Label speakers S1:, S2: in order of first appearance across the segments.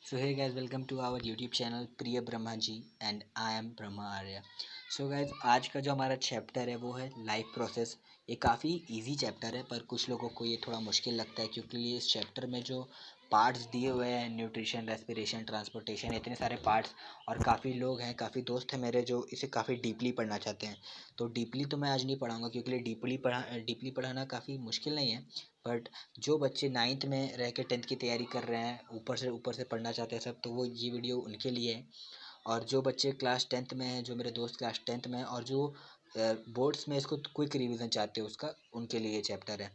S1: So hey guys, welcome to our YouTube channel Priya Brahma ji and I am Brahma Arya. So guys आज का जो हमारा chapter है वो है लाइफ प्रोसेस। ये काफ़ी इजी चैप्टर है पर कुछ लोगों को ये थोड़ा मुश्किल लगता है क्योंकि इस चैप्टर में जो पार्ट्स दिए हुए हैं न्यूट्रिशन, रेस्पिरेशन, ट्रांसपोर्टेशन, इतने सारे पार्ट्स और काफ़ी लोग हैं, काफ़ी दोस्त हैं मेरे जो इसे काफ़ी डीपली पढ़ना चाहते हैं। तो डीपली तो मैं आज नहीं पढ़ाऊँगा क्योंकि डीपली पढ़ाना काफ़ी मुश्किल नहीं है। बट जो बच्चे नाइन्थ में रह के टेंथ की तैयारी कर रहे हैं, ऊपर से पढ़ना चाहते हैं सब, तो वो ये वीडियो उनके लिए है। और जो बच्चे क्लास टेंथ में हैं, जो मेरे दोस्त क्लास टेंथ में हैं और जो बोर्ड्स में इसको क्विक रिवीजन चाहते हैं उसका, उनके लिए ये चैप्टर है।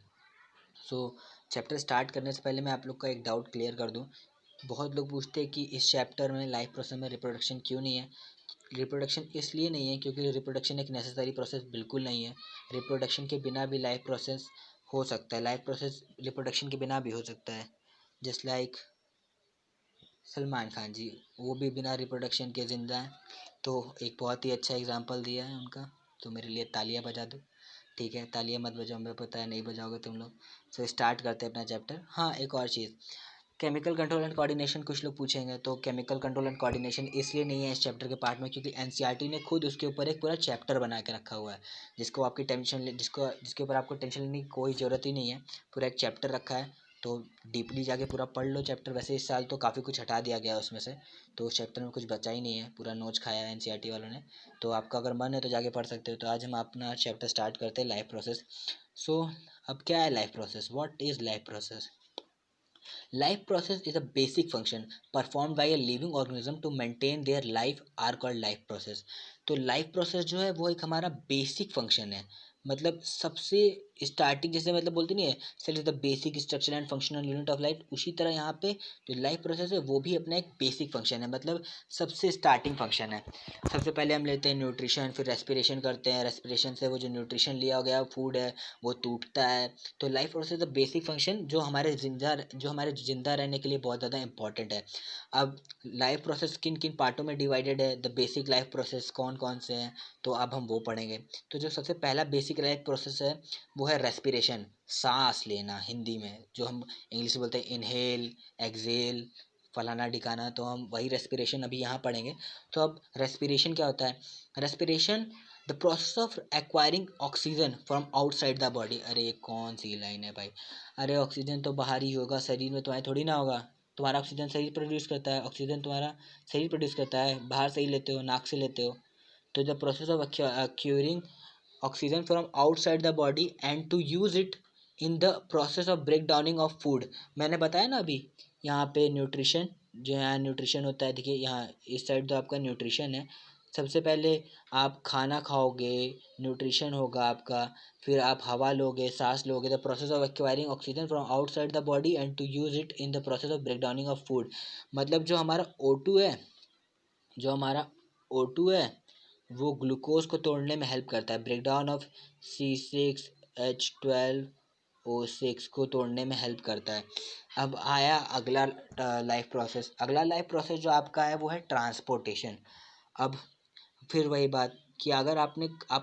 S1: सो चैप्टर स्टार्ट करने से पहले मैं आप लोग का एक डाउट क्लियर कर दूं। बहुत लोग पूछते हैं कि इस चैप्टर में लाइफ प्रोसेस में रिप्रोडक्शन क्यों नहीं है। रिप्रोडक्शन इसलिए नहीं है क्योंकि रिप्रोडक्शन एक नेसेसरी प्रोसेस बिल्कुल नहीं है। रिप्रोडक्शन के बिना भी लाइफ प्रोसेस हो सकता है, लाइफ प्रोसेस रिप्रोडक्शन के बिना भी हो सकता है। जस्ट लाइक सलमान खान जी, वो भी बिना रिप्रोडक्शन के ज़िंदा हैं। तो एक बहुत ही अच्छा एग्जांपल दिया है उनका। तो मेरे लिए तालियां बजा दो। ठीक है, तालियां मत बजाओ, मुझे पता है नहीं बजाओगे तुम लोग। सो स्टार्ट करते हैं अपना चैप्टर। हाँ, एक और चीज़, केमिकल कंट्रोल एंड कोऑर्डिनेशन कुछ लोग पूछेंगे। तो केमिकल कंट्रोल एंड कोऑर्डिनेशन इसलिए नहीं है इस चैप्टर के पार्ट में क्योंकि एनसीईआरटी ने खुद उसके ऊपर एक पूरा चैप्टर बना के रखा हुआ है, जिसके ऊपर आपको टेंशन लेने की कोई ज़रूरत ही नहीं है। पूरा एक चैप्टर रखा है, तो डीपली जाके पूरा पढ़ लो चैप्टर। वैसे इस साल तो काफ़ी कुछ हटा दिया गया है उसमें से, तो उस चैप्टर में कुछ बचा ही नहीं है, पूरा नोच खाया है एनसीईआरटी वालों ने। तो आपका अगर मन है तो जाके पढ़ सकते हो। तो आज हम अपना चैप्टर स्टार्ट करते हैं, लाइफ प्रोसेस। सो अब क्या है life process? What is life process? Life process is a basic function performed by a living organism to maintain their life are called life process। तो लाइफ प्रोसेस जो है वो एक हमारा बेसिक फंक्शन है। मतलब सबसे स्टार्टिंग, जैसे मतलब बोलते नहीं है cell is the basic structure and functional unit of life, उसी तरह यहाँ पे जो लाइफ प्रोसेस है वो भी अपना एक बेसिक फंक्शन है, मतलब सबसे स्टार्टिंग फंक्शन है। सबसे पहले हम लेते हैं न्यूट्रिशन, फिर रेस्पिरेशन करते हैं, रेस्पिरेशन से वो जो न्यूट्रिशन लिया गया फूड है वो टूटता है। तो life process the basic function जो हमारे जिंदा रहने के लिए बहुत ज़्यादा इंपॉर्टेंट है। अब लाइफ प्रोसेस किन किन पार्टों में डिवाइडेड है, द बेसिक लाइफ प्रोसेस कौन कौन से हैं, तो अब हम वो पढ़ेंगे। तो जो सबसे पहला बेसिक लाइफ प्रोसेस है वो है रेस्पिरेशन, सांस लेना हिंदी में, जो हम इंग्लिश में बोलते हैं इनहेल, एक्सेल, फलाना ढिकाना, तो हम वही रेस्पिरेशन अभी यहाँ पढ़ेंगे। तो अब रेस्पिरेशन क्या होता है? Respiration the process of acquiring oxygen from outside the body. अरे ये कौन सी लाइन है भाई? अरे ऑक्सीजन तो बाहर ही होगा, शरीर में तुम्हारे थोड़ी ना होगा। तुम्हारा ऑक्सीजन शरीर प्रोड्यूस करता है, ऑक्सीजन तुम्हारा शरीर प्रोड्यूस करता है, बाहर से ही लेते हो, नाक से लेते हो। तो the process of acquiring oxygen from outside the body and to use it in the process of break downing of food. मैंने बताया ना अभी, यहाँ पे न्यूट्रिशन, जो यहाँ न्यूट्रिशन होता है, देखिए यहाँ इस साइड तो आपका न्यूट्रिशन है। सबसे पहले आप खाना खाओगे, न्यूट्रिशन होगा आपका, फिर आप हवा लोगे, सांस लोगे, the process of acquiring oxygen from outside the body and to use it in the process of break downing of food. मतलब जो हमारा O2 है वो ग्लूकोज को तोड़ने में हेल्प करता है, ब्रेक डाउन ऑफ C6H12O6 को तोड़ने में हेल्प करता है। अब आया अगला लाइफ प्रोसेस जो आपका है वो है ट्रांसपोर्टेशन। अब फिर वही बात कि अगर आप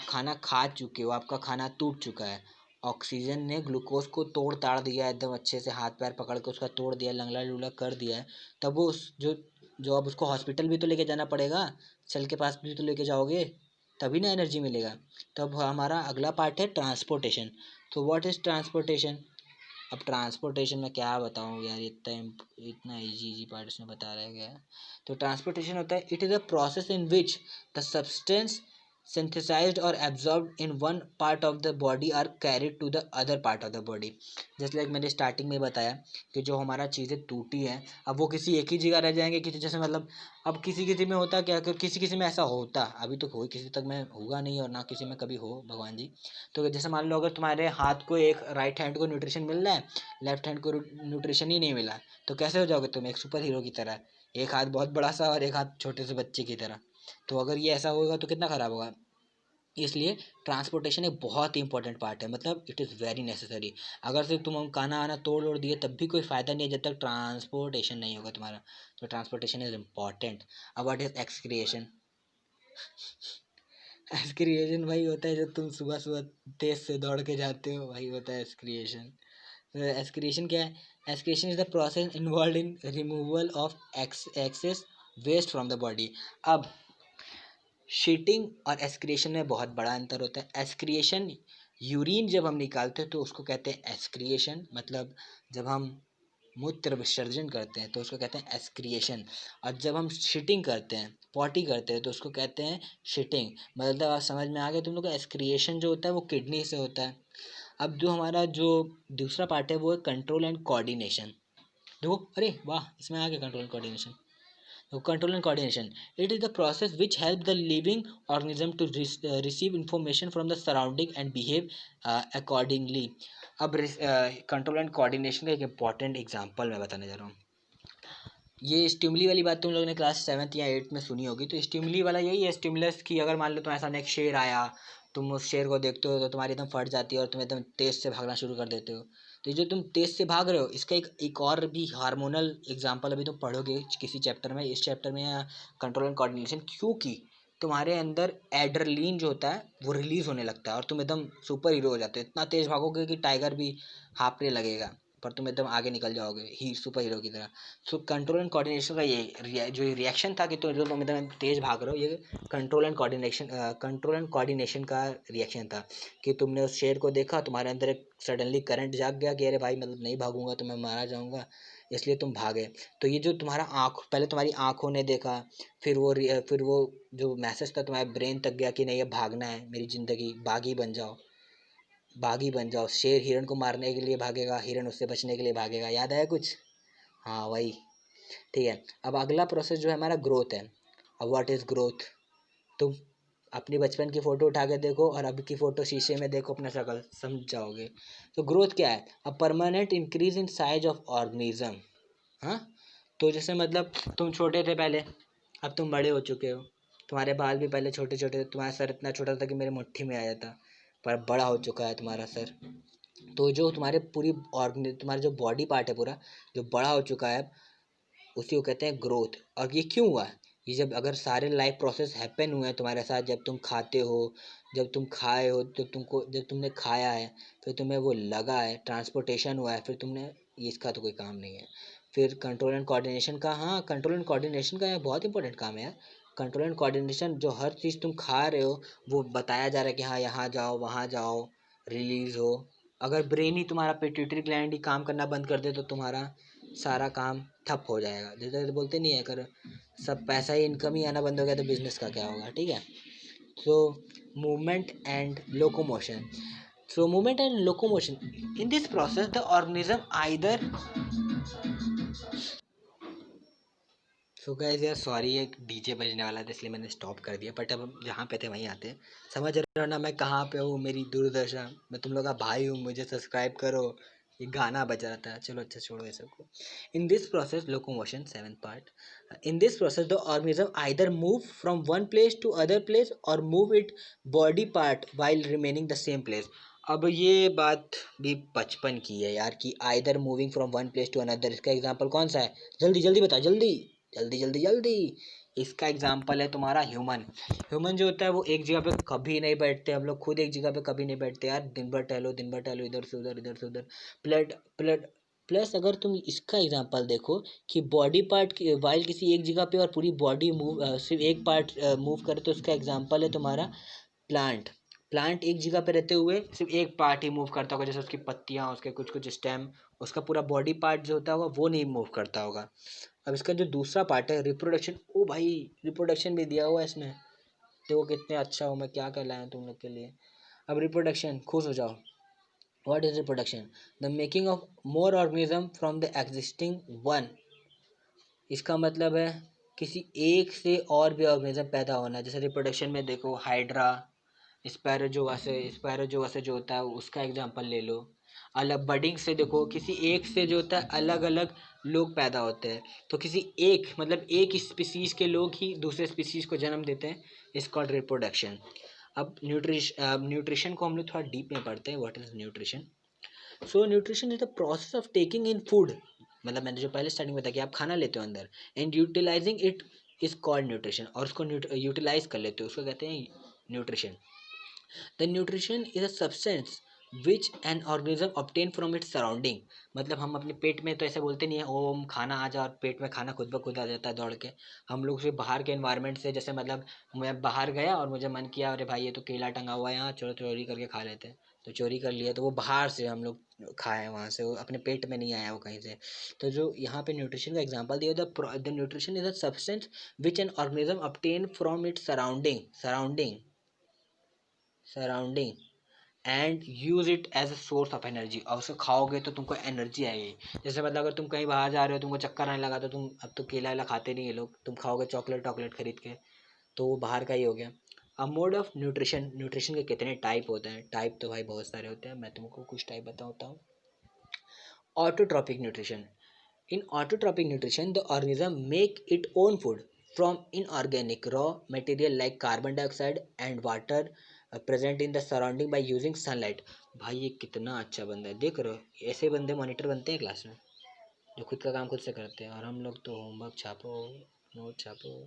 S1: खाना खा चुके हो, आपका खाना टूट चुका है, ऑक्सीजन ने ग्लूकोज को तोड़ ताड़ दिया एकदम अच्छे से, हाथ पैर पकड़ के उसका तोड़ दिया, लंगड़ा लूला कर दिया है। तब वो उस जो अब उसको हॉस्पिटल भी तो लेके जाना पड़ेगा, सेल के पास भी तो लेके जाओगे, तभी ना एनर्जी मिलेगा। तब हमारा अगला पार्ट है ट्रांसपोर्टेशन। तो व्हाट इज़ ट्रांसपोर्टेशन? अब ट्रांसपोर्टेशन में क्या बताऊँ यार, इतना इजी इजी पार्ट इसमें बता रहा है क्या? तो ट्रांसपोर्टेशन होता है, it is a process in which the substance synthesized or absorbed in one part of the body are carried to the other part of the body। जैसे लाइक मैंने स्टार्टिंग में बताया कि जो हमारा चीज़ें टूटी हैं अब वो किसी एक ही जगह रह जाएंगे, किसी जैसे मतलब अब किसी किसी में होता क्या कि किसी किसी में ऐसा होता, अभी तो कोई किसी तक में होगा नहीं और ना किसी में कभी हो भगवान जी। तो जैसे मान लो अगर तुम्हारे हाथ को, एक राइट हैंड को न्यूट्रिशन मिल रहा है, लेफ्ट हैंड को न्यूट्रिशन ही नहीं मिला, तो कैसे हो जाओगे तुम एक सुपर हीरो की तरह, एक हाथ बहुत बड़ा सा और एक हाथ छोटे से बच्चे की तरह। तो अगर ये ऐसा होगा तो कितना ख़राब होगा। इसलिए ट्रांसपोर्टेशन एक बहुत ही इंपॉर्टेंट पार्ट है, मतलब इट इज़ वेरी नेसेसरी। अगर सिर्फ तुम खाना आना तोड़ ओड़ दिए तब भी कोई फ़ायदा नहीं है जब तक ट्रांसपोर्टेशन नहीं होगा तुम्हारा। तो ट्रांसपोर्टेशन इज़ इम्पॉर्टेंट। अब व्हाट इज़ एक्सक्रिएशन? एक्सक्रिएशन वही होता है जब तुम सुबह सुबह तेज से दौड़ के जाते हो, वही होता है एक्सक्रिएशन। एस्क्रीशन क्या है? Excretion is the process involve in removal of excess waste from the body. अब शीटिंग और एस्क्रिएशन में बहुत बड़ा अंतर होता है। एस्क्रिएशन, यूरिन जब हम निकालते हैं तो उसको कहते हैं एस्क्रिएशन, मतलब जब हम मूत्र विसर्जन करते हैं तो उसको कहते हैं एस्क्रिएशन। और जब हम शिटिंग करते हैं, पॉटी करते हैं, तो उसको कहते हैं शिटिंग। मतलब आप समझ में आ गया तुम लोग को? एस्क्रिएशन जो होता है वो किडनी से होता है। अब जो हमारा जो दूसरा पार्ट है वो है कंट्रोल एंड कोऑर्डिनेशन। देखो, अरे वाह, इसमें आ गया control and coordination. So control and coordination. It is the process which help the living organism to receive information from the surrounding and behave accordingly. अब कंट्रोल एंड कोऑर्डिनेशन का एक important example मैं बताने जा रहा हूँ। ये स्टिमुली वाली बात तुम लोगों ने क्लास 7th या 8th में सुनी होगी। तो स्टिमुली वाला यही है, स्टिमुलस की अगर मान लो तुम्हारे सामने एक शेर आया, तुम उस शेर को देखते हो तो तुम्हारी एकदम फट जाती है और तुम एकदम तेज़ से भागना शुरू कर देते हो। तो ये जो तुम तेज़ से भाग रहे हो, इसका एक और भी हार्मोनल एग्जांपल अभी तुम पढ़ोगे किसी चैप्टर में, इस चैप्टर में या कंट्रोल एंड कोऑर्डिनेशन, क्योंकि तुम्हारे अंदर एड्रेनलिन जो होता है वो रिलीज़ होने लगता है और तुम एकदम सुपर हीरो हो जाते हो। इतना तेज़ भागोगे कि टाइगर भी हाँफने लगेगा, पर तुम एकदम आगे निकल जाओगे ही सुपर हीरो की तरह। सो कंट्रोल एंड कोऑर्डिनेशन का ये जो रिएक्शन था कि तुम एकदम तेज़ भाग रहे हो, ये कंट्रोल एंड कोऑर्डिनेशन का रिएक्शन था कि तुमने उस शेर को देखा, तुम्हारे अंदर एक सडनली करंट जाग गया कि अरे भाई मतलब नहीं भागूंगा तो मैं मारा जाऊंगा, इसलिए तुम भागे। तो ये जो तुम्हारा पहले तुम्हारी आँखों ने देखा, फिर वो जो मैसेज था तुम्हारे ब्रेन तक गया कि नहीं अब भागना है, मेरी ज़िंदगी बागी बन जाओ, बागी बन जाओ। शेर हिरण को मारने के लिए भागेगा, हिरण उससे बचने के लिए भागेगा। याद आया कुछ? हाँ वही, ठीक है। अब अगला प्रोसेस जो है हमारा ग्रोथ है। अब व्हाट इज़ ग्रोथ? तुम अपनी बचपन की फ़ोटो उठा के देखो और अभी की फ़ोटो शीशे में देखो अपना शक्ल, समझ जाओगे। तो ग्रोथ क्या है? A permanent increase in size of organism. हाँ, तो जैसे मतलब तुम छोटे थे पहले, अब तुम बड़े हो चुके हो। तुम्हारे बाल भी पहले छोटे छोटे थे, तुम्हारा सर इतना छोटा था कि मेरे मुट्ठी में आया था, पर बड़ा हो चुका है तुम्हारा सर। तो जो तुम्हारे तुम्हारा जो बॉडी पार्ट है पूरा, जो बड़ा हो चुका है, उसी को कहते हैं ग्रोथ। और ये क्यों हुआ? ये जब अगर सारे लाइफ प्रोसेस हैपन हुए हैं तुम्हारे साथ, जब तुम खाते हो, जब तुम खाए हो, जब तुमने खाया है, फिर तुम्हें वो लगा है, ट्रांसपोर्टेशन हुआ है, फिर तुमने, इसका तो कोई काम नहीं है। फिर कंट्रोल एंड कोऑर्डिनेशन का, हाँ कंट्रोल एंड कोऑर्डिनेशन का बहुत इंपॉर्टेंट काम है यार। कंट्रोल एंड कोऑर्डिनेशन, जो हर चीज़ तुम खा रहे हो वो बताया जा रहा है कि हाँ यहाँ जाओ वहाँ जाओ, रिलीज़ हो। अगर ब्रेन ही तुम्हारा, पिट्यूटरी ग्लैंड ही काम करना बंद कर दे तो तुम्हारा सारा काम ठप हो जाएगा। जैसे बोलते नहीं है, अगर सब पैसा ही, इनकम ही आना बंद हो गया तो बिजनेस का क्या होगा? ठीक है। So movement and locomotion. So movement and locomotion, in this process the organism either, so guys यार सॉरी, एक डीजे बजने वाला था इसलिए मैंने स्टॉप कर दिया, बट अब हम जहाँ पे थे वहीं आते हैं। समझ रहे हो ना मैं कहाँ पे हूँ, मेरी दुर्दशा। मैं तुम लोग का भाई हूँ, मुझे सब्सक्राइब करो। ये गाना बज रहा था, चलो अच्छा छोड़ो ये सबको। In this process locomotion, 7th part. In this process the organism either move from one place to other place और move it body part while remaining the same place. अब ये बात भी बचपन की है यार, कि either moving from one place to another. इसका एग्जाम्पल कौन सा है? जल्दी जल्दी बता, जल्दी जल्दी जल्दी जल्दी। इसका एग्जाम्पल है तुम्हारा ह्यूमन। ह्यूमन जो होता है वो एक जगह पे कभी नहीं बैठते। हम लोग खुद एक जगह पे कभी नहीं बैठते यार, दिन भर टहलो, दिन भर टहलो, इधर से उधर, इधर से उधर। प्लट प्लट प्लस अगर तुम इसका एग्जांपल देखो कि बॉडी पार्ट वाइल किसी एक जगह पे और पूरी बॉडी मूव, सिर्फ एक पार्ट मूव करे, तो उसका एग्जांपल है तुम्हारा प्लांट। प्लांट एक जगह पे रहते हुए सिर्फ एक पार्ट ही मूव करता होगा, जैसे उसकी पत्तियाँ, उसके कुछ कुछ स्टेम, उसका पूरा बॉडी पार्ट जो होता होगा वो नहीं मूव करता होगा। अब इसका जो दूसरा पार्ट है रिप्रोडक्शन, ओ भाई रिप्रोडक्शन भी दिया हुआ है इसमें। देखो कितने अच्छा हूँ मैं, क्या क्या लाया हूँ तुम लोग के लिए। अब रिप्रोडक्शन, खुश हो जाओ। What is reproduction? The making of more organism from the existing one. इसका मतलब है किसी एक से और भी ऑर्गेनिज्म पैदा होना। जैसे रिप्रोडक्शन में देखो, हाइड्रा, स्पैरोजोआ से जो होता है उसका एग्जांपल ले लो। अलग बडिंग से देखो, किसी एक से जो होता है अलग अलग लोग पैदा होते हैं। तो किसी एक, मतलब एक स्पीसीज के लोग ही दूसरे स्पीसीज को जन्म देते हैं, इस कॉल्ड रिप्रोडक्शन। अब न्यूट्रिशन को हम लोग थोड़ा डीप में पढ़ते हैं। What is nutrition? So nutrition is the process of taking in food. मतलब मैंने जो पहले स्टार्टिंग में बताया कि आप खाना लेते हो अंदर, and utilizing it is called nutrition. और उसको यूटिलाइज कर लेते हो, उसको कहते हैं nutrition. The nutrition is a substance which an organism obtain from its surrounding. मतलब हम अपने पेट में तो ऐसे बोलते नहीं है ओम खाना आ जा और पेट में खाना खुद ब खुद आ जाता है दौड़ के। हम लोग से बाहर के एनवायरनमेंट से, जैसे मतलब मैं बाहर गया और मुझे मन किया अरे भाई ये तो केला टंगा हुआ है यहाँ, चलो चोरी करके खा लेते हैं, तो चोरी कर लिया, तो वो बाहर से हम लोग खाए, वहाँ से वो अपने पेट में नहीं आया वो कहीं से। तो जो यहाँ पे न्यूट्रिशन का एग्जांपल दिया, the nutrition is a substance which an organism obtain from its surrounding and use it as a source of energy. और उसको खाओगे तो तुमको एनर्जी आएगी। जैसे मतलब अगर तुम कहीं बाहर जा रहे हो, तुमको चक्कर आने लगा, तो तुम अब तो केला वेला खाते नहीं है लोग, तुम खाओगे चॉकलेट वॉकलेट खरीद के, तो वो बाहर का ही हो गया। अब मोड ऑफ न्यूट्रिशन, न्यूट्रिशन के कितने टाइप होते हैं? टाइप तो भाई बहुत सारे होते हैं, मैं तुमको कुछ टाइप बताता हूँ। Autotrophic nutrition. In autotrophic nutrition, the organism make its own food from inorganic raw material like carbon dioxide and water present in the surrounding by using sunlight। भाई ये कितना अच्छा बंदा है, देख रहे हो? ऐसे बंदे मॉनिटर बनते हैं क्लास में, जो खुद का काम खुद से करते हैं, और हम लोग तो होमवर्क छापो, नोट छापो।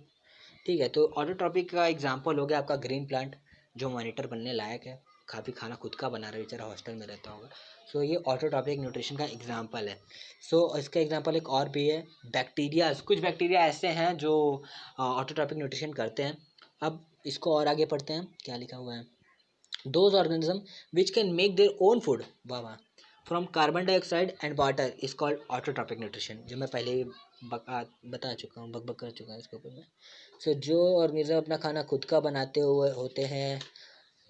S1: ठीक है, तो ऑटोट्रॉपिक का एग्जांपल हो गया आपका ग्रीन प्लांट, जो मॉनिटर बनने लायक है, काफ़ी खाना खुद का बना रहा है, बेचारा हॉस्टल में रहता होगा। सो ये ऑटोट्रॉपिक न्यूट्रिशन का एग्जांपल है। सो इसका एग्जांपल एक और भी है, बैक्टीरियाज। कुछ बैक्टीरिया ऐसे हैं जो ऑटोट्रॉपिक न्यूट्रिशन करते हैं। अब इसको और आगे पढ़ते हैं, क्या लिखा हुआ है। Those organism which can make their own food, वाह वाह, from carbon dioxide and water is called autotrophic nutrition, जो मैं पहले ही बता चुका हूँ, बक कर चुका हूँ इसके ऊपर में। सो जो ऑर्गेनिज्म अपना खाना खुद का बनाते हुए होते हैं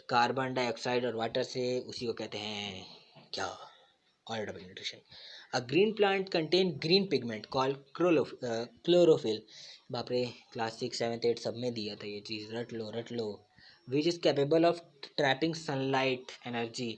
S1: कार्बन डाइऑक्साइड और वाटर से, उसी को कहते हैं क्या? Autotrophic nutrition. A green plant contain green pigment called chlorophyll. बाप रे, क्लास 6 7 8 सब में दिया था ये चीज़, रट लो रट लो। Which is capable of trapping sunlight energy.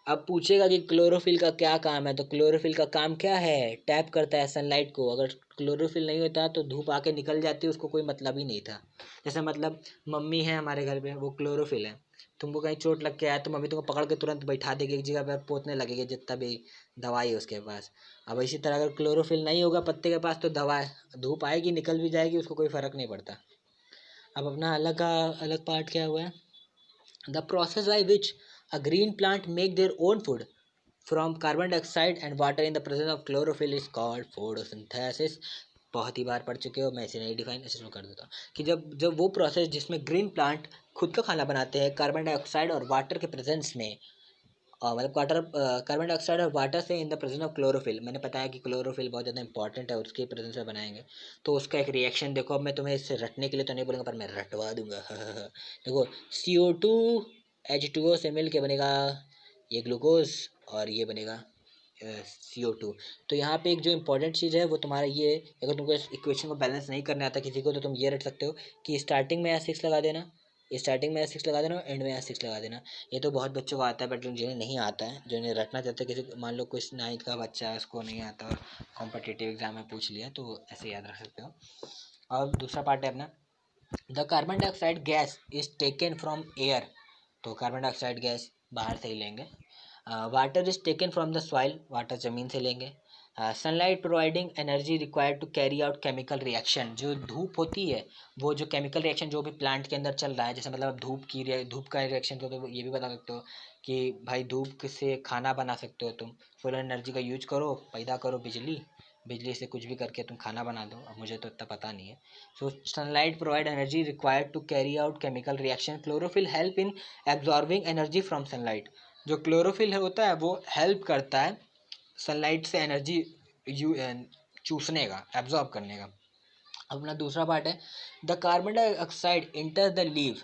S1: अब पूछेगा कि क्लोरोफिल का क्या काम है, तो क्लोरोफिल का काम क्या है? टैप करता है सनलाइट को। अगर क्लोरोफिल नहीं होता तो धूप आके निकल जाती, उसको कोई मतलब ही नहीं था। जैसे मतलब मम्मी है हमारे घर पे, वो क्लोरोफिल है। तुमको कहीं चोट लग के आया तो मम्मी तुमको पकड़ के तुरंत बैठा देगी एक जगह पर, पोतने लगेगी जितना भी दवाई है उसके पास। अब इसी तरह अगर क्लोरोफिल नहीं होगा पत्ते के पास, तो दवा धूप आएगी निकल भी जाएगी, उसको कोई फ़र्क नहीं पड़ता। अब अपना अलग का अलग पार्ट क्या हुआ है, the process by which a green plant make their own food from carbon dioxide and water in the presence of chlorophyll is called photosynthesis। बहुत ही बार पढ़ चुके हो, मैं इसे नहीं डिफाइन ऐसे शुरू कर देता हूँ कि जब जब वो प्रोसेस जिसमें ग्रीन प्लांट खुद का खाना बनाते हैं कार्बन डाइऑक्साइड और वाटर के प्रेजेंस में, मतलब कार्बन डाइऑक्साइड और वाटर से in the presence of chlorophyll. मैंने बताया कि क्लोरोफिल बहुत ज़्यादा इंपॉर्टेंट है, उसके प्रेजेंस में बनाएंगे तो उसका एक रिएक्शन देखो। अब मैं तुम्हें इससे रटने के लिए तो नहीं बोलूँगा, पर मैं रटवा दूंगा। देखो, CO2 H2O से मिल के बनेगा ये ग्लूकोज, और ये बनेगा CO2। तो यहाँ पे एक जो इंपॉर्टेंट चीज़ है वो तुम्हारा ये, अगर तुमको इस इक्वेशन को बैलेंस नहीं करने आता किसी को, तो तुम ये रट सकते हो कि स्टार्टिंग में S6 लगा देना, स्टार्टिंग में S6 लगा देना और एंड में S6 लगा देना। ये तो बहुत बच्चों को आता है, बट जिन्हें नहीं आता है, जिन्हें रटना चाहते हैं, किसी मान लो कुछ 9th का बच्चा है उसको नहीं आता और कॉम्पिटिटिव एग्जाम में पूछ लिया, तो ऐसे याद रख सकते हो। और दूसरा पार्ट है अपना, the carbon dioxide gas is taken from air. तो कार्बन डाइऑक्साइड गैस बाहर से ही लेंगे। Water is taken from the soil, water ज़मीन से लेंगे। Sunlight providing energy required to carry out chemical reaction. जो धूप होती है, वो जो केमिकल रिएक्शन जो भी प्लांट के अंदर चल रहा है, जैसे मतलब धूप का रिएक्शन, तो ये भी बता सकते हो कि भाई धूप से खाना बना सकते हो तुम, सोलर एनर्जी का यूज करो, पैदा करो बिजली, बिजली से कुछ भी करके तुम खाना बना दो। अब मुझे तो इतना पता नहीं है। So sunlight provide energy required to carry out chemical reaction. Chlorophyll help in absorbing energy from sunlight. जो क्लोरोफिल होता है वो हेल्प करता है सनलाइट से एनर्जी यू चूसने का, एब्जॉर्ब करने का। अपना दूसरा पार्ट है, the carbon dioxide enter the leave.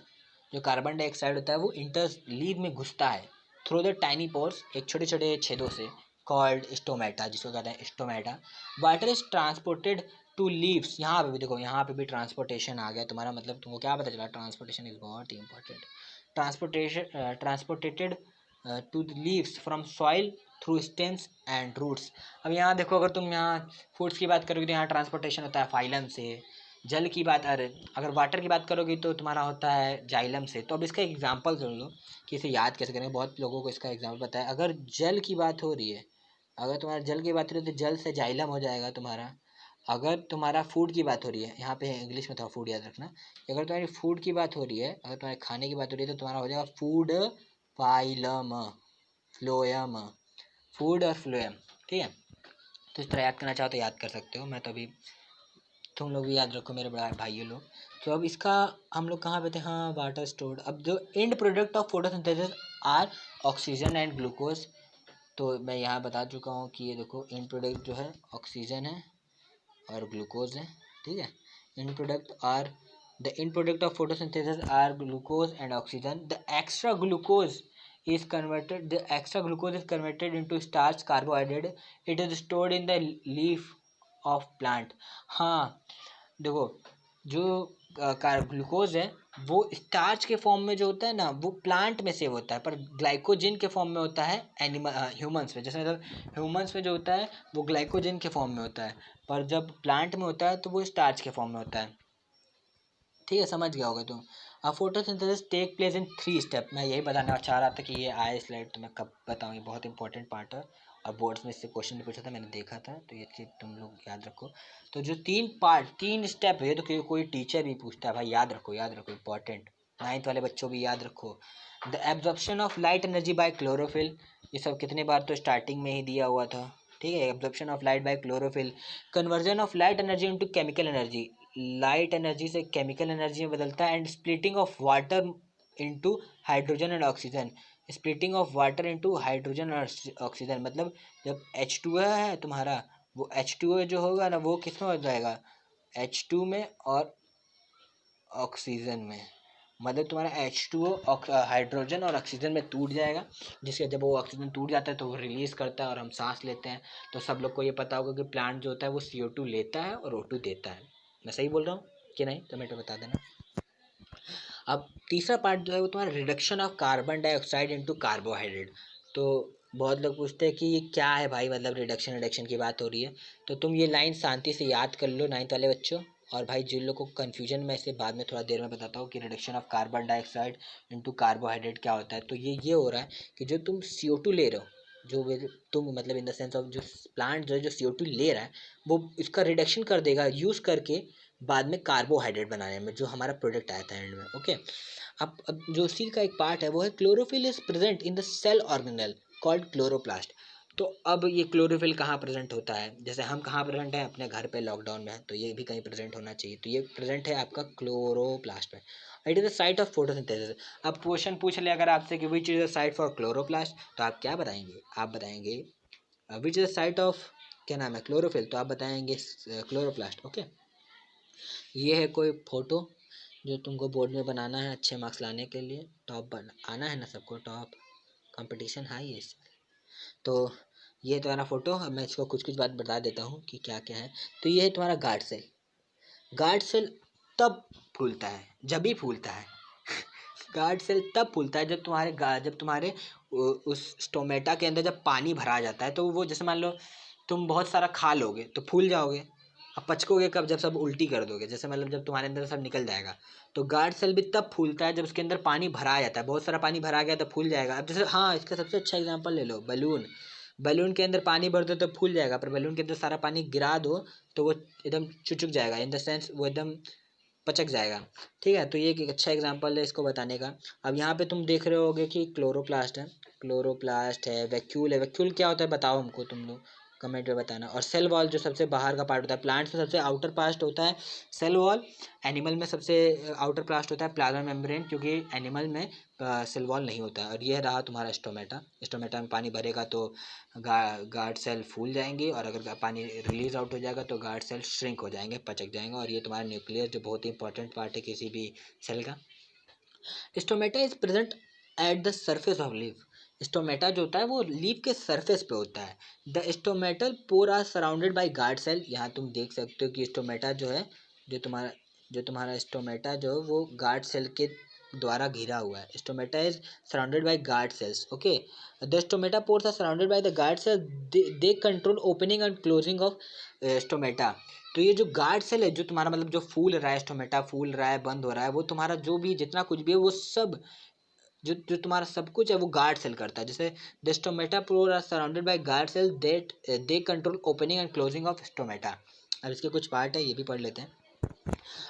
S1: जो कार्बन डाइऑक्साइड होता है वो इंटर लीव में घुसता है थ्रू द टाइनी पोर्स, एक छोटे छोटे छेदों से, कॉल्ड स्टोमेटा, जिसको कहते हैं stomata. Water is transported to leaves. यहाँ पे भी देखो, यहाँ पे भी ट्रांसपोर्टेशन आ गया तुम्हारा, मतलब तुमको क्या पता चला, ट्रांसपोर्टेशन इज बहुत ही important. Transported to the leaves from soil through stems and roots. अब यहाँ देखो, अगर तुम यहाँ फूड्स की बात करोगे तो यहाँ ट्रांसपोर्टेशन होता है फाइलम से। जल की बात, अगर वाटर की बात करोगे तो तुम्हारा होता है जाइलम से। तो अब इसका एग्जांपल सुन लो कि इसे याद कैसे करेंगे, बहुत लोगों को इसका एग्जांपल पता है। अगर जल की बात हो रही है, अगर तुम्हारा जल की बात हो रही है तो जल से जाइलम हो जाएगा तुम्हारा। अगर तुम्हारा फूड की बात हो रही है, यहाँ पे इंग्लिश में थोड़ा फूड याद रखना, अगर तुम्हारी फूड की बात हो रही है, अगर तुम्हारे खाने की बात हो रही है तो तुम्हारा हो जाएगा फूड फाइलम, फ्लोएम, फूड और फ्लोएम, ठीक है। तो इस तरह याद करना चाहो तो याद कर सकते हो, मैं तो अभी तुम लोग भी याद रखो मेरे बड़ा भाइयों लोग। तो अब इसका हम लोग कहाँ पे थे, हाँ वाटर स्टोर्ड। अब जो end product of photosynthesis are oxygen and glucose, तो मैं यहाँ बता चुका हूँ कि ये देखो एंड प्रोडक्ट जो है ऑक्सीजन है और ग्लूकोज है, ठीक है। End product are the end product of photosynthesis are glucose and oxygen. The extra glucose is converted into starch carbohydrate. It is stored in the leaf of plant. हाँ देखो, जो ग्लूकोज है वो स्टार्च के form में जो होता है ना वो प्लांट में सेव होता है, पर ग्लाइकोजन के फॉर्म में होता है एनिमल ह्यूमंस में। जैसे मतलब ह्यूमंस में जो होता है वो ग्लाइकोजन के फॉर्म में होता है, पर जब प्लांट में होता है तो वो स्टार्च के फॉर्म में होता है, ठीक है। समझ गया होगा तुम। अब photosynthesis take place in 3 step. मैं यही बताना चाह रहा था कि ये आए स्लाइड तो मैं कब बताऊँ, ये बहुत इंपॉर्टेंट पार्ट है और बोर्ड्स में इससे क्वेश्चन भी पूछा था, मैंने देखा था, तो ये चीज़ तुम लोग याद रखो। तो जो 3 स्टेप है, तो कोई टीचर भी पूछता है भाई, याद रखो इंपॉर्टेंट, 9th वाले बच्चों भी याद रखो। The absorption of light energy by chlorophyll, ये सब कितने बार तो स्टार्टिंग में ही दिया हुआ था, ठीक है। Absorption of light by chlorophyll, conversion of light energy into chemical energy, light energy से केमिकल एनर्जी में बदलता है। And splitting of water into hydrogen and oxygen, splitting of water into hydrogen और ऑक्सीजन, मतलब जब H2O है तुम्हारा, वो H2O जो होगा ना वो किस में हो जाएगा, H2 में और ऑक्सीजन में। मतलब तुम्हारा H2O हाइड्रोजन और ऑक्सीजन में टूट जाएगा, जिसके जब वो ऑक्सीजन टूट जाता है तो वो रिलीज़ करता है और हम सांस लेते हैं। तो सब लोग को ये पता होगा कि प्लांट जो होता है वो CO2 लेता है और O2 देता है। मैं सही बोल रहा हूँ कि नहीं, कमेंट में बता देना। अब तीसरा पार्ट जो है वो तुम्हारा reduction of carbon dioxide into carbohydrate. तो बहुत लोग पूछते हैं कि ये क्या है भाई, मतलब रिडक्शन की बात हो रही है। तो तुम ये लाइन शांति से याद कर लो 9th वाले बच्चों। और भाई जिन लोग को कन्फ्यूजन, मैं इसे बाद में थोड़ा देर में बताता हूँ कि reduction of carbon dioxide into carbohydrate क्या होता है। तो ये हो रहा है कि जो तुम CO2 ले रहे हो, तुम मतलब इन द सेंस ऑफ जो प्लांट जो CO2 ले रहा है वो इसका रिडक्शन कर देगा यूज़ करके बाद में कार्बोहाइड्रेट बनाने में, जो हमारा प्रोडक्ट आया था एंड में, ओके। अब जो सी का एक पार्ट है वो है chlorophyll is present in the cell organelle called chloroplast. तो अब ये क्लोरोफिल कहाँ प्रेजेंट होता है, जैसे हम कहाँ प्रेजेंट है अपने घर पे लॉकडाउन में है, तो ये भी कहीं प्रेजेंट होना चाहिए। तो ये प्रेजेंट है आपका क्लोरोप्लास्ट में। It is the site of photosynthesis. अब क्वेश्चन पूछ ले अगर आपसे कि which is the site for chloroplast, तो आप क्या बताएंगे, आप बताएंगे which is the site of, क्या नाम है, क्लोरोफिल, तो आप बताएंगे क्लोरोप्लास्ट, ओके। ये है कोई फोटो जो तुमको बोर्ड में बनाना है अच्छे मार्क्स लाने के लिए, आना है ना सबको, टॉप कंपटीशन हाई है इस। तो ये तुम्हारा फोटो, अब मैं इसको कुछ कुछ बात बता देता हूँ कि क्या क्या है। तो ये है तुम्हारा गार्ड सेल। गार्ड सेल तब फूलता है, जब भी फूलता है गार्ड सेल तब फूलता है जब तुम्हारे उस स्टोमेटा के अंदर जब पानी भरा जाता है। तो वो जैसे मान लो तुम बहुत सारा खा लोगे तो फूल जाओगे। अब पचकोगे कब, जब सब उल्टी कर दोगे, जैसे मतलब जब तुम्हारे अंदर सब निकल जाएगा। तो गार्ड सेल भी तब फूलता है जब उसके अंदर पानी भरा जाता है, बहुत सारा पानी भरा गया तो फूल जाएगा। अब जैसे हाँ, इसका सबसे अच्छा एग्जांपल ले लो, बलून। बलून के अंदर पानी भर दो तो फूल जाएगा, पर बलून के अंदर सारा पानी गिरा दो तो वो एकदम चुचुक जाएगा, इन द सेंस वो एकदम पचक जाएगा, ठीक है। तो ये एक अच्छा एग्जांपल है इसको बताने का। अब यहाँ पे तुम देख रहे होगे कि क्लोरोप्लास्ट है, वैक्यूल है। वैक्यूल क्या होता है बताओ हमको तुम लोग, कमेंट में बताना। और सेल वॉल जो सबसे बाहर का पार्ट होता है, प्लांट्स में सबसे आउटर पार्ट होता है सेल वॉल, एनिमल में सबसे आउटर पार्ट होता है प्लाज्मा मेम्ब्रेन, क्योंकि एनिमल में सेल वॉल नहीं होता है। और ये रहा तुम्हारा स्टोमेटा में पानी भरेगा तो गार्ड सेल फूल जाएंगे, और अगर पानी रिलीज आउट हो जाएगा तो गार्ड सेल श्रिंक हो जाएंगे, पचक जाएंगे। और ये तुम्हारा न्यूक्लियस जो बहुत ही इंपॉर्टेंट पार्ट है किसी भी सेल का। Stomata is present at the surface of leaf. Stomata जो होता है वो लीफ के सरफेस पे होता है। The stomatal pore are surrounded by guard cell. यहाँ तुम देख सकते हो कि स्टोमेटा जो है, जो तुम्हारा स्टोमेटा जो है वो गार्ड सेल के द्वारा घिरा हुआ है। Stomata is surrounded by guard cells, okay. The stomata pores are surrounded by the guard cell, they control opening and closing of stomata. तो ये जो गार्ड सेल है, जो तुम्हारा मतलब जो फूल रहा है, स्टोमेटा फूल रहा है, बंद हो रहा है, वो तुम्हारा जो भी जितना कुछ भी है वो सब जो जो तुम्हारा सब कुछ है वो गार्ड सेल करता है। जैसे the stomata pore are surrounded by guard cell that they control opening and closing of stomata. अब इसके कुछ पार्ट है, ये भी पढ़ लेते हैं।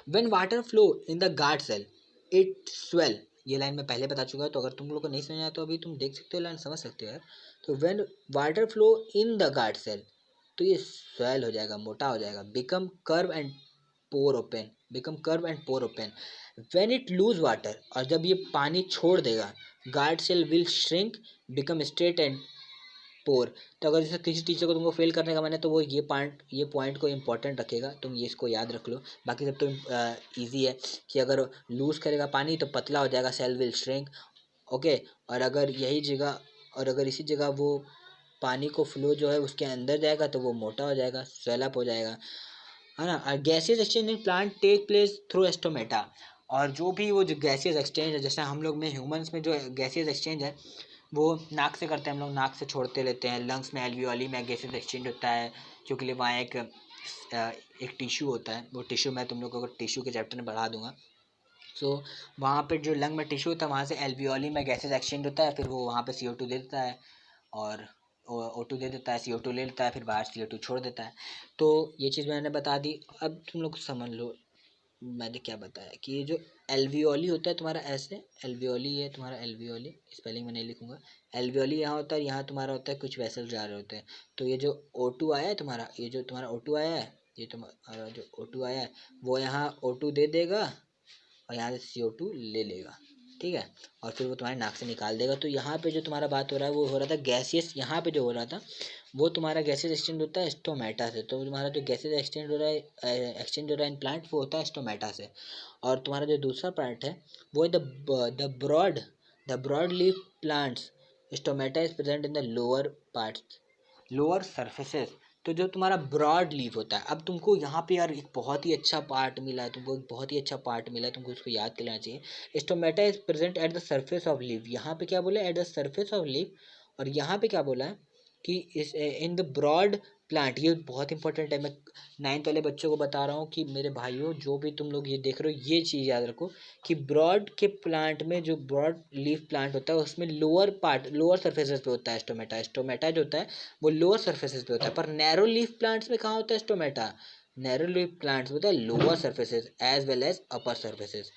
S1: When water flow in the guard cell, it swell ये लाइन मैं पहले बता चुका हूँ, तो अगर तुम लोग को नहीं समझ आया तो अभी तुम देख सकते हो, लाइन समझ सकते हो यार। तो when water flow in the guard cell, तो ये स्वेल हो जाएगा, मोटा हो जाएगा, become curve and pore open, become curve and pore open. When it lose water, और जब ये पानी छोड़ देगा, guard cell will shrink, become straight and pore. तो अगर जैसे किसी टीचर को तुमको फेल करने का मन है तो वो ये पॉइंट को इंपॉर्टेंट रखेगा, तुम ये इसको याद रख लो। बाकी सब तो ईजी है कि अगर लूज करेगा पानी तो पतला हो जाएगा, सेल विल श्रिंक, ओके। और अगर यही जगह, और अगर इसी जगह वो पानी को फ्लो जो है उसके अंदर जाएगा तो वो मोटा हो जाएगा, स्वेल अप हो जाएगा, है ना। और gaseous exchange in plant take place through stomata. और जो भी वो जो गैसियस एक्सचेंज है, जैसे हम लोग में ह्यूमंस में जो गैसियस एक्सचेंज है वो नाक से करते हैं, हम लोग नाक से छोड़ते लेते हैं। लंग्स में एल्वियोली में गैसेस एक्सचेंज होता है, क्योंकि लिए वहाँ एक टिश्यू होता है, वो टिश्यू मैं तुम लोग को टिश्यू के चैप्टर में बढ़ा दूंगा। सो वहाँ पे जो लंग में टिश्यू होता है वहाँ से एल्वियोली में गैसेस एक्सचेंज होता है, फिर वो वहाँ पे CO2 दे देता है, और O2 दे देता है, CO2 ले लेता है, फिर बाहर CO2 छोड़ देता है। तो ये चीज़ मैंने बता दी। अब तुम लोग समझ लो मैंने क्या बताया कि ये जो एल्वियोली होता है तुम्हारा, ऐसे एल्वियोली है तुम्हारा, एल्वियोली स्पेलिंग में नहीं लिखूंगा, एल्वियोली यहाँ होता है, यहाँ तुम्हारा होता है कुछ वेसल जा रहे होते हैं। तो ये जो O2 आया है तुम्हारा, ये जो तुम्हारा O2 आया है, ये तुम्हारा जो O2 आया है वो यहाँ O2 दे देगा और यहाँ से CO2 ले लेगा, ठीक है, और फिर वो तुम्हारे नाक से निकाल देगा। तो यहाँ पे जो तुम्हारा बात हो रहा है वो हो रहा था गैसियस, यहाँ पे जो हो रहा था वो तुम्हारा गैसेज एक्सचेंज होता है स्टोमेटा से। तो तुम्हारा जो गैसेज एक्सचेंज हो रहा है, एक्सचेंज हो रहा है इन प्लांट, वो होता है स्टोमेटा से। और तुम्हारा जो दूसरा पार्ट है वो है the broad leaf plants. Stomata is present in the lower parts, lower surfaces. तो जो तुम्हारा ब्रॉड लीफ होता है, अब तुमको यहाँ पे यार एक बहुत ही अच्छा पार्ट मिला है, तुमको एक बहुत ही अच्छा पार्ट मिला है, तुमको इसको याद कर लेना चाहिए। Stomata is present at the surface of leaf, यहाँ पे क्या बोला है, at the surface of leaf, और यहाँ पे क्या बोला है कि इस इन द ब्रॉड प्लांट। ये बहुत इंपॉर्टेंट है, मैं 9th वाले बच्चों को बता रहा हूँ कि मेरे भाइयों जो भी तुम लोग ये देख रहे हो ये चीज़ याद रखो कि ब्रॉड के प्लांट में, जो ब्रॉड लीफ प्लांट होता है उसमें लोअर पार्ट, लोअर सर्फेसेस पे होता है स्टोमेटा। स्टोमेटा जो होता है वो लोअर सर्फेसेस पे होता है, पर नैरो लीफ प्लांट्स में कहाँ होता है स्टोमेटा, नैरो लीफ प्लांट्स में होता है lower surfaces as well as upper surfaces.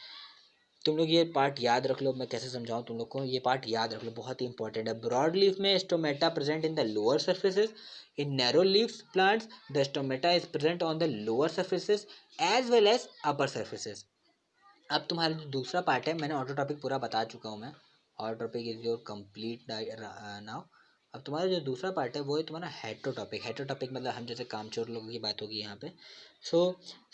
S1: तुम लोग ये पार्ट याद रख लो, मैं कैसे समझाऊं तुम लोग को, ये पार्ट याद रख लो, बहुत ही इंपॉर्टेंट है। ब्रॉड लीफ में stomata present in the lower surfaces, in narrow leaf plants the stomata is present on the lower surfaces as well as upper surfaces. अब तुम्हारा जो दूसरा पार्ट है, मैंने ऑटो टॉपिक पूरा बता चुका हूँ मैं, auto topic is your complete now. अब तुम्हारा जो दूसरा पार्ट है वो है तुम्हारा हेट्रोटॉपिक। हेट्रोटॉपिक मतलब हम जैसे कामचोर लोगों की बात होगी यहाँ पे। सो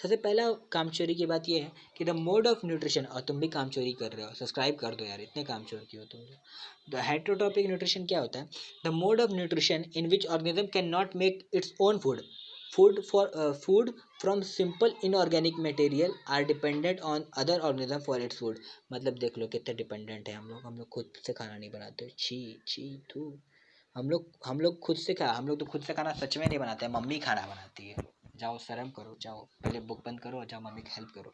S1: सबसे पहला कामचोरी की बात ये है कि द मोड ऑफ न्यूट्रिशन, और तुम भी कामचोरी कर रहे हो, सब्सक्राइब कर दो यार, इतने कामचोर क्यों हो तुम लोग। द हेट्रोटॉपिक न्यूट्रिशन क्या होता है, the mode of nutrition in which organism can not make it's own food, food from simple inorganic material are dependent on other organism for its food। मतलब देख लो कितने डिपेंडेंट है हम लोग खुद से खाना नहीं बनाते, छी छी थू। हम लोग खुद से हम लोग तो खुद से खाना सच में नहीं बनाते हैं, मम्मी खाना बनाती है। जाओ शर्म करो, जाओ पहले बुक बंद करो, जाओ मम्मी की हेल्प करो।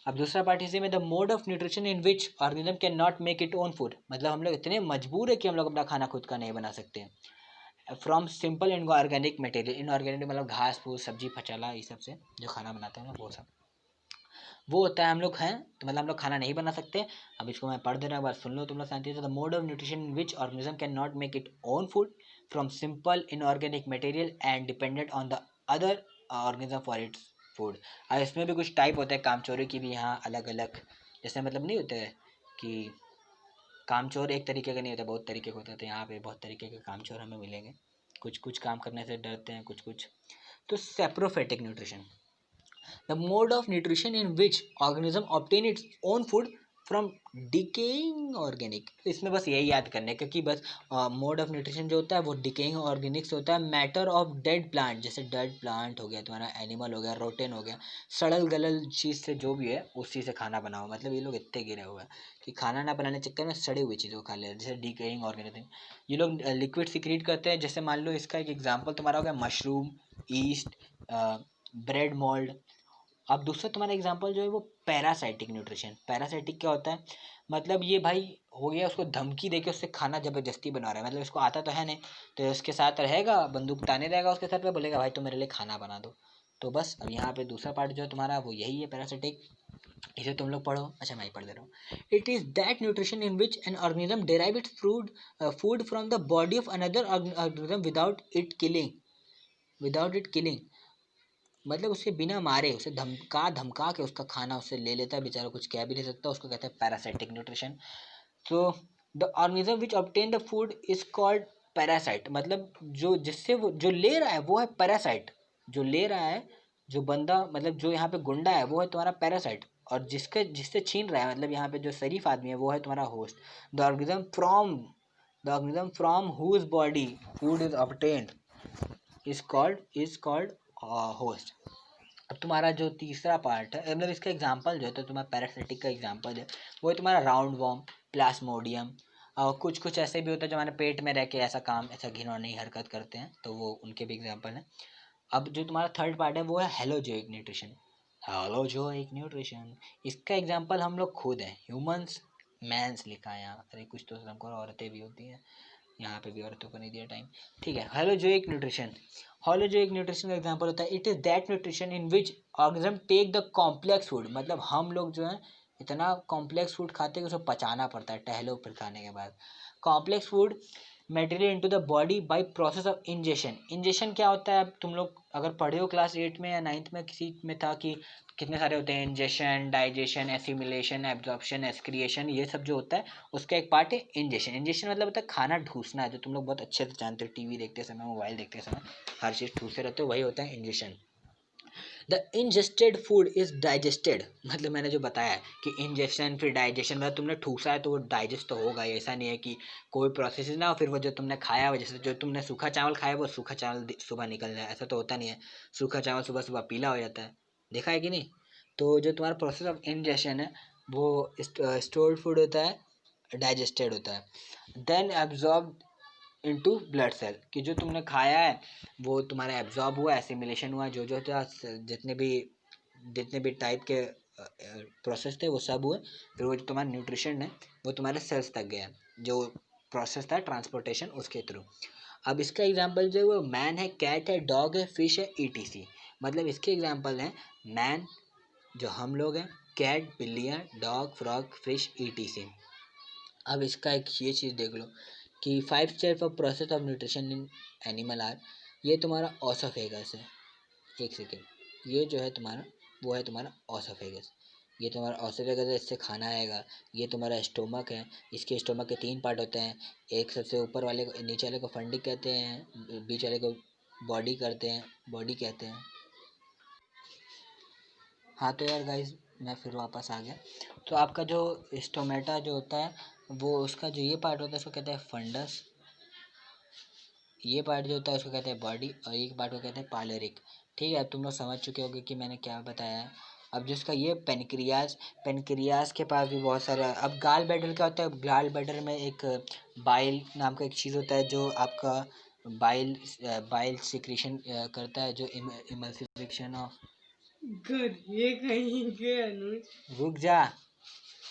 S1: अब दूसरा पार्ट इसी में, the mode of nutrition in which organism can not make it own food, मतलब हम लोग इतने मजबूर है कि हम लोग अपना खाना खुद का नहीं बना सकते हैं। From simple inorganic material, inorganic मतलब घास फूस सब्जी फचाला ये सब से जो खाना बनाते हैं ना वो सब, वो होता है हम लोग हैं, तो मतलब हम लोग खाना नहीं बना सकते। अब इसको मैं पढ़ दे रहा हूँ, बार सुन लो तुम लोग शांति से। The mode of nutrition in which organism can not make it own food from simple inorganic material and dependent on the other organism for its food. अब इसमें भी कुछ टाइप होते हैं कामचोरी की भी यहाँ अलग अलग, जैसे मतलब नहीं होते कि कामचोर एक तरीके का नहीं होता, बहुत तरीके के होते हैं। यहाँ पे बहुत तरीके के कामचोर हमें मिलेंगे, कुछ कुछ काम करने से डरते हैं, कुछ कुछ। तो saprophytic nutrition, the mode of nutrition in which organism obtain its own food from decaying organic. इसमें बस यही याद करने क्योंकि बस मोड ऑफ न्यूट्रिशन जो होता है वो डिकेइंग ऑर्गेनिक्स होता है। मैटर ऑफ डेड प्लांट, जैसे डेड प्लांट हो गया तुम्हारा, एनिमल हो गया, रोटेन हो गया, सड़ल गलल चीज़ से जो भी है उसी से खाना बनाओ। मतलब ये लोग इतने गिरे हुए हैं कि खाना ना बनाने चक्कर में सड़ी हुई चीज़ों को खा ले, जैसे डिकेइंग ऑर्गेनिज्म। ये लोग लिक्विड सिक्रीट करते हैं, जैसे मान लो इसका एक एग्जाम्पल तुम्हारा हो गया मशरूम, ईस्ट, ब्रेड मोल्ड। अब दूसरा तुम्हारा एग्जांपल जो है वो पैरासाइटिक न्यूट्रिशन। पैरासाइटिक क्या होता है, मतलब ये भाई हो गया उसको धमकी देके उससे खाना जबरदस्ती बना रहा है, मतलब इसको आता तो है नहीं, तो उसके साथ रहेगा, बंदूक ताने रहेगा उसके सर पे, बोलेगा भाई तुम मेरे लिए खाना बना दो। तो बस अब यहाँ पे दूसरा पार्ट जो है तुम्हारा वो यही है पैरासाइटिक। इसे तुम लोग पढ़ो। अच्छा मैं ही पढ़ दे रहा हूँ। It is that nutrition in which an organism derive its food from the body of another organism without it killing. मतलब उसे बिना मारे, उसे धमका धमका के उसका खाना उससे ले लेता है बेचारा, कुछ कह भी नहीं सकता, उसको कहते हैं पैरासाइटिक न्यूट्रिशन। तो the organism which obtain the food is called parasite. मतलब जो जिससे वो जो ले रहा है वो है पैरासाइट। जो ले रहा है, जो बंदा मतलब जो यहाँ पे गुंडा है वो है तुम्हारा पैरासाइट, और जिससे छीन रहा है मतलब यहाँ पे जो शरीफ आदमी है वो है तुम्हारा host. The organism from whose body food is obtained is called host. अब तुम्हारा जो तीसरा पार्ट है, मतलब इसका एग्जांपल जो है तो तुम्हारा पैरासिटिक का एग्जांपल है वो है तुम्हारा राउंड वॉर्म, प्लाज्मोडियम, और कुछ कुछ ऐसे भी होता है जो हमारे पेट में रह के ऐसा घिनौनी हरकत करते हैं, तो वो उनके भी एग्जांपल हैं। अब जो तुम्हारा थर्ड पार्ट है वो है हेलोजोइक न्यूट्रिशन। हेलोजोइक न्यूट्रिशन, इसका एग्जांपल हम लोग खुद हैं, ह्यूमंस। मैंस लिखा है यहाँ, अरे कुछ तो हमको औरतें भी होती हैं, यहाँ पे भी औरतों को नहीं दिया टाइम। ठीक है, हेलोजोइक न्यूट्रिशन। हेलोजोइक न्यूट्रिशन का एग्जांपल होता है it is that nutrition in which organism take the complex food. मतलब हम लोग जो है इतना कॉम्प्लेक्स फूड खाते हैं कि उसे पचाना पड़ता है टहलो फिर खाने के बाद। Complex food material into the body by process of ingestion. Ingestion क्या होता है, अब तुम लोग अगर पढ़े हो क्लास 8 में या 9th में, किसी में था कि कितने सारे होते हैं, ingestion, digestion, assimilation, absorption, excretion, ये सब जो होता है उसका एक पार्ट है इंजेशन। इंजेशन मतलब होता है खाना ठूसना, जो तुम लोग बहुत अच्छे से जानते हो, टीवी देखते समय, मोबाइल देखते समय हर चीज़ ठूसते रहते हो, वही होता है ingestion. The ingested food is digested. मतलब मैंने जो बताया है कि इंजेशन फिर डाइजेशन, मतलब तुमने ठूसा है तो वो डाइजेस्ट तो होगा ही, ऐसा नहीं है कि कोई प्रोसेस ना हो फिर वो जो तुमने खाया हो, जैसे जो तुमने सूखा चावल खाया वो सूखा चावल सुबह निकल जाए, ऐसा तो होता नहीं है। सूखा चावल सुबह सुबह पीला हो जाता है, देखा है कि नहीं। तो जो तुम्हारा प्रोसेस ऑफ इंजेशन है वो स्टोर्ड फूड होता है, डाइजेस्टेड होता है। Then absorb into blood cell, कि जो तुमने खाया है वो तुम्हारा एब्जॉर्ब हुआ, एसिमिलेशन हुआ, जो था जितने भी टाइप के प्रोसेस थे वो सब हुए, फिर वो जो तुम्हारा न्यूट्रिशन है वो तुम्हारे सेल्स तक गया, जो प्रोसेस था ट्रांसपोर्टेशन उसके थ्रू। अब इसका एग्जांपल जो है वो मैन है, कैट है, डॉग है, फिश है, ईटीसी। मतलब इसके एग्जांपल हैं मैन जो हम लोग हैं, कैट बिल्लियाँ, डॉग, फ्रॉग, फिश, ईटीसी। अब इसका एक ये चीज़ देख लो कि 5 step of process of nutrition in animal are. ये तुम्हारा ऑसोफेगस है, एक सेकेंड, ये जो है तुम्हारा वो है तुम्हारा ऑसोफेगस। ये तुम्हारा ऑसोफेगस है, इससे खाना आएगा। ये तुम्हारा स्टोमक है, इसके स्टोमक के 3 पार्ट होते हैं। एक सबसे ऊपर वाले को, नीचे वाले को फंडिक कहते हैं, बीच वाले को बॉडी कहते हैं। हाँ तो यार गाइस, मैं फिर वापस आ गया। तो आपका जो स्टोमेटा जो होता है वो उसका जो ये पार्ट होता है उसको कहते हैं फंडस। ये पार्ट जो होता है उसको कहते हैं बॉडी, और एक पार्ट को कहते हैं पायलोरिक। ठीक है, अब तुम लोग समझ चुके होगे कि मैंने क्या बताया है। अब जिसका ये पेनक्रियाज के पास भी बहुत सारे। अब गाल ब्लैडर क्या होता है, गाल ब्लैडर में एक बाइल नाम का एक चीज़ होता है जो आपका बाइल सिक्रीशन करता है, जो इमल्सिफिकेशन ऑफ। गुड, ये कहीं के अनुज रुक जा।